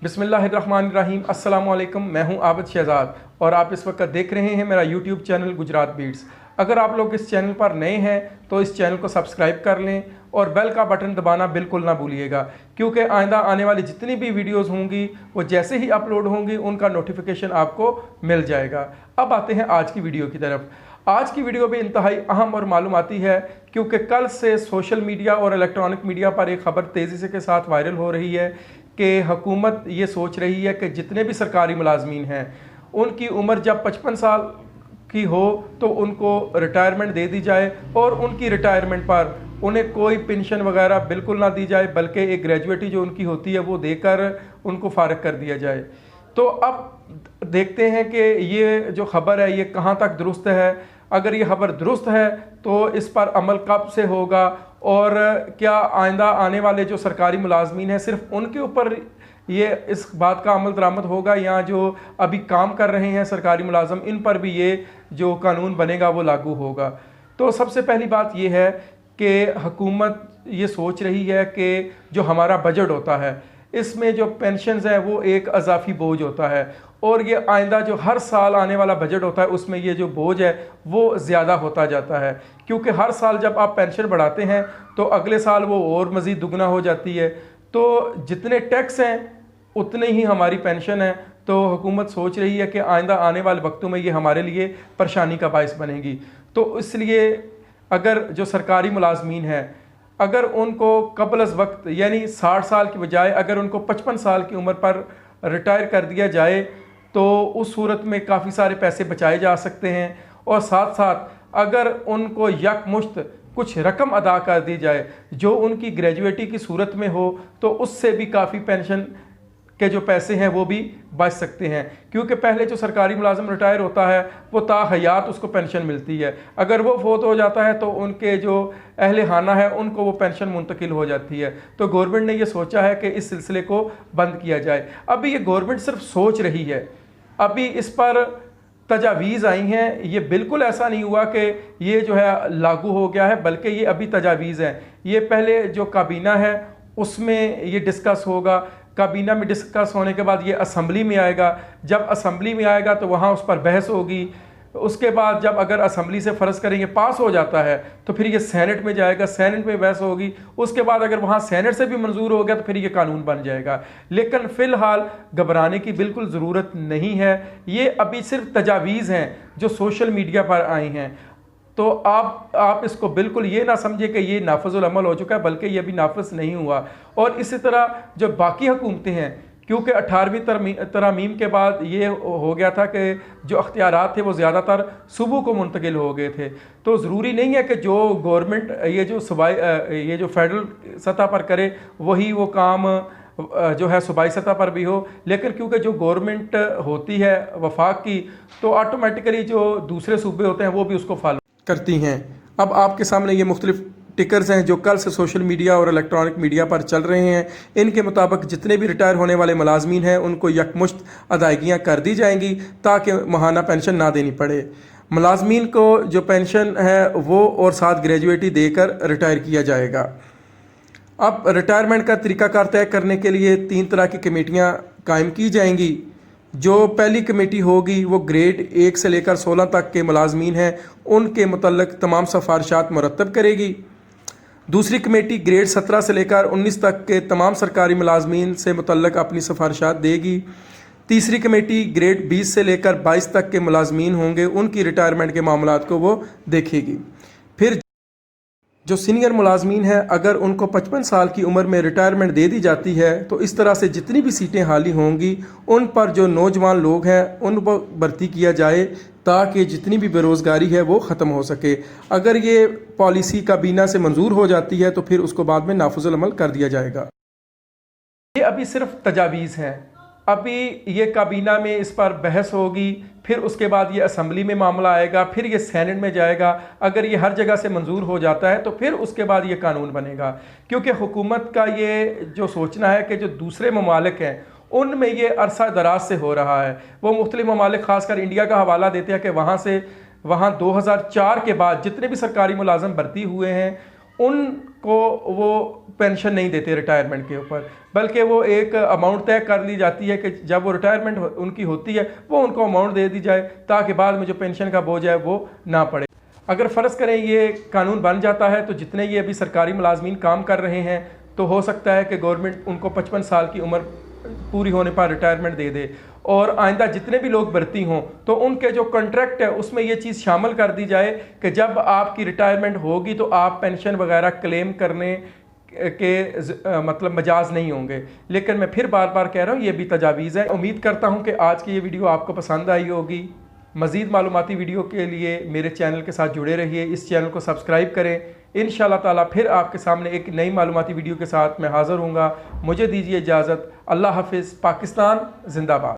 बिस्मिल्लाहिर्रहमानिर्रहीम। अस्सलामुअलैकुम। मैं हूं आबिद शहजाद और आप इस वक्त देख रहे हैं मेरा यूट्यूब चैनल गुजरात बीट्स। अगर आप लोग इस चैनल पर नए हैं तो इस चैनल को सब्सक्राइब कर लें और बेल का बटन दबाना बिल्कुल ना भूलिएगा, क्योंकि आइंदा आने वाली जितनी भी वीडियोस होंगी वो जैसे ही अपलोड होंगी उनका नोटिफिकेशन आपको मिल जाएगा। अब आते हैं आज की वीडियो की तरफ। आज की वीडियो भी इंतहाई अहम और मालूमाती है, क्योंकि कल से सोशल मीडिया और इलेक्ट्रॉनिक मीडिया पर एक ख़बर तेज़ी से के साथ वायरल हो रही है कि हुकूमत ये सोच रही है कि जितने भी सरकारी मुलाजमीन हैं उनकी उम्र जब 55 साल की हो तो उनको रिटायरमेंट दे दी जाए और उनकी रिटायरमेंट पर उन्हें कोई पेंशन वगैरह बिल्कुल ना दी जाए, बल्कि एक ग्रेजुएटी जो उनकी होती है वो देकर उनको फारिग कर दिया जाए। तो अब देखते हैं कि ये जो ख़बर है ये कहाँ तक दुरुस्त है। अगर ये ख़बर दुरुस्त है तो इस पर अमल कब से होगा और क्या आइंदा आने वाले जो सरकारी मुलाजमीन हैं सिर्फ उनके ऊपर ये इस बात का अमल दरामद होगा, या जो अभी काम कर रहे हैं सरकारी मुलाजम इन पर भी ये जो कानून बनेगा वो लागू होगा। तो सबसे पहली बात ये है कि हुकूमत ये सोच रही है कि जो हमारा बजट होता है इसमें जो पेंशन्स हैं वो एक अजाफी बोझ होता है, और ये आइंदा जो हर साल आने वाला बजट होता है उसमें ये जो बोझ है वो ज़्यादा होता जाता है, क्योंकि हर साल जब आप पेंशन बढ़ाते हैं तो अगले साल वो और मज़ीद दुगना हो जाती है। तो जितने टैक्स हैं उतने ही हमारी पेंशन है। तो हुकूमत सोच रही है कि आइंदा आने वाले वक्तों में ये हमारे लिए परेशानी का बायस बनेगी। तो इसलिए अगर जो सरकारी मुलाजमीन हैं अगर उनको कबल अज़ वक्त यानी 60 साल की बजाय अगर उनको 55 साल की उम्र पर रिटायर कर दिया जाए तो उस सूरत में काफ़ी सारे पैसे बचाए जा सकते हैं, और साथ साथ अगर उनको यकमुश्त कुछ रकम अदा कर दी जाए जो उनकी ग्रेजुएटी की सूरत में हो तो उससे भी काफ़ी पेंशन के जो पैसे हैं वो भी बच सकते हैं। क्योंकि पहले जो सरकारी मुलाजिम रिटायर होता है वो ताहयात उसको पेंशन मिलती है, अगर वो फोत हो जाता है तो उनके जो अहले खाना है उनको वो पेंशन मुंतकिल हो जाती है। तो गवर्नमेंट ने ये सोचा है कि इस सिलसिले को बंद किया जाए। अभी ये गवर्नमेंट सिर्फ सोच रही है, अभी इस पर तजावीज़ आई हैं, ये बिल्कुल ऐसा नहीं हुआ कि ये जो है लागू हो गया है, बल्कि ये अभी तजावीज़ हैं। ये पहले जो काबीना है उसमें ये डिस्कस होगा, काबीना में डिस्कस होने के बाद ये असम्बली में आएगा, जब असम्बली में आएगा तो वहाँ उस पर बहस होगी। उसके बाद जब अगर असम्बली से फ़र्ज़ करेंगे पास हो जाता है तो फिर ये सेनेट में जाएगा, सेनेट में बहस होगी। उसके बाद अगर वहाँ सेनेट से भी मंजूर हो गया तो फिर ये कानून बन जाएगा। लेकिन फ़िलहाल घबराने की बिल्कुल ज़रूरत नहीं है, ये अभी सिर्फ तजावीज़ हैं जो सोशल मीडिया पर आई हैं। तो आप इसको बिल्कुल ये ना समझे कि ये नाफिजुल अमल हो चुका है, बल्कि ये भी नाफिज नहीं हुआ। और इसी तरह जो बाकी हुकूमतें हैं, क्योंकि 18वीं तरमीम के बाद ये हो गया था कि जो अख्तियारात थे वो ज़्यादातर सूबों को मुंतकिल हो गए थे। तो ज़रूरी नहीं है कि जो गवर्नमेंट ये जो फेडरल सतह पर करे वही वो काम जो है सूबाई सतह पर भी हो, लेकिन क्योंकि जो गवर्नमेंट होती है वफाक की तो ऑटोमेटिकली जो दूसरे सूबे होते हैं वो भी उसको फॉलो करती हैं। अब आपके सामने ये मुख्तलिफ टिकर्स हैं जो कल से सोशल मीडिया और इलेक्ट्रॉनिक मीडिया पर चल रहे हैं। इनके मुताबिक जितने भी रिटायर होने वाले मुलाजमीन हैं उनको यकमुश्त अदायगियाँ कर दी जाएंगी ताकि माहाना पेंशन ना देनी पड़े। मुलाजमीन को जो पेंशन है वो और साथ ग्रेजुएटी देकर रिटायर किया जाएगा। अब रिटायरमेंट का तरीक़ाकार तय करने के लिए 3 तरह की कमेटियाँ कायम की जाएंगी। जो पहली कमेटी होगी वो ग्रेड 1 से लेकर 16 तक के मुलाजमीन हैं उनके मुतल्लिक़ तमाम सिफारिशात मुरतब करेगी। दूसरी कमेटी ग्रेड 17 से लेकर 19 तक के तमाम सरकारी मुलाजमीन से मुतल्लिक़ अपनी सिफारिशात देगी। तीसरी कमेटी ग्रेड 20 से लेकर 22 तक के मुलाजमीन होंगे उनकी रिटायरमेंट के मामलात को वो देखेगी। फिर जो सीनियर मुलाजमीन हैं अगर उनको 55 साल की उम्र में रिटायरमेंट दे दी जाती है तो इस तरह से जितनी भी सीटें खाली होंगी उन पर जो नौजवान लोग हैं उन पर भर्ती किया जाए ताकि जितनी भी बेरोज़गारी है वो ख़त्म हो सके। अगर ये पॉलिसी काबीना से मंजूर हो जाती है तो फिर उसको बाद में नाफिजुल अमल कर दिया जाएगा। ये अभी सिर्फ तजावीज़ हैं, अभी ये काबीना में इस पर बहस होगी, फिर उसके बाद ये असम्बली में मामला आएगा, फिर ये सेनेट में जाएगा। अगर ये हर जगह से मंजूर हो जाता है तो फिर उसके बाद ये कानून बनेगा। क्योंकि हुकूमत का ये जो सोचना है कि जो दूसरे ममालिक हैं उनमें ये अरसा दराज से हो रहा है। वो मुख्तलिफ ममालिक ख़ासकर इंडिया का हवाला देते हैं कि वहाँ 2004 के बाद जितने भी सरकारी मुलाजम भर्ती हुए हैं उनको वो पेंशन नहीं देते रिटायरमेंट के ऊपर, बल्कि वो एक अमाउंट तय कर ली जाती है कि जब वो रिटायरमेंट उनकी होती है वो उनको अमाउंट दे दी जाए, ताकि बाद में जो पेंशन का बोझ है वो ना पड़े। अगर फ़र्ज़ करें ये कानून बन जाता है तो जितने ये अभी सरकारी मुलाजमीन काम कर रहे हैं तो हो सकता है कि गवर्नमेंट उनको 55 साल की उम्र पूरी होने पर रिटायरमेंट दे दे, और आइंदा जितने भी लोग भर्ती हों तो उनके जो कॉन्ट्रैक्ट है उसमें ये चीज़ शामिल कर दी जाए कि जब आपकी रिटायरमेंट होगी तो आप पेंशन वगैरह क्लेम करने के मतलब मजाज नहीं होंगे। लेकिन मैं फिर बार बार कह रहा हूँ ये भी तजावीज़ है। उम्मीद करता हूँ कि आज की ये वीडियो आपको पसंद आई होगी। मज़ीद मालूमाती वीडियो के लिए मेरे चैनल के साथ जुड़े रहिए, इस चैनल को सब्सक्राइब करें। इंशाअल्लाह ताला फिर आपके सामने एक नई मालूमाती वीडियो के साथ मैं हाज़िर हूँगा। मुझे दीजिए इजाज़त। अल्लाह हाफिज़। पाकिस्तान जिंदाबाद।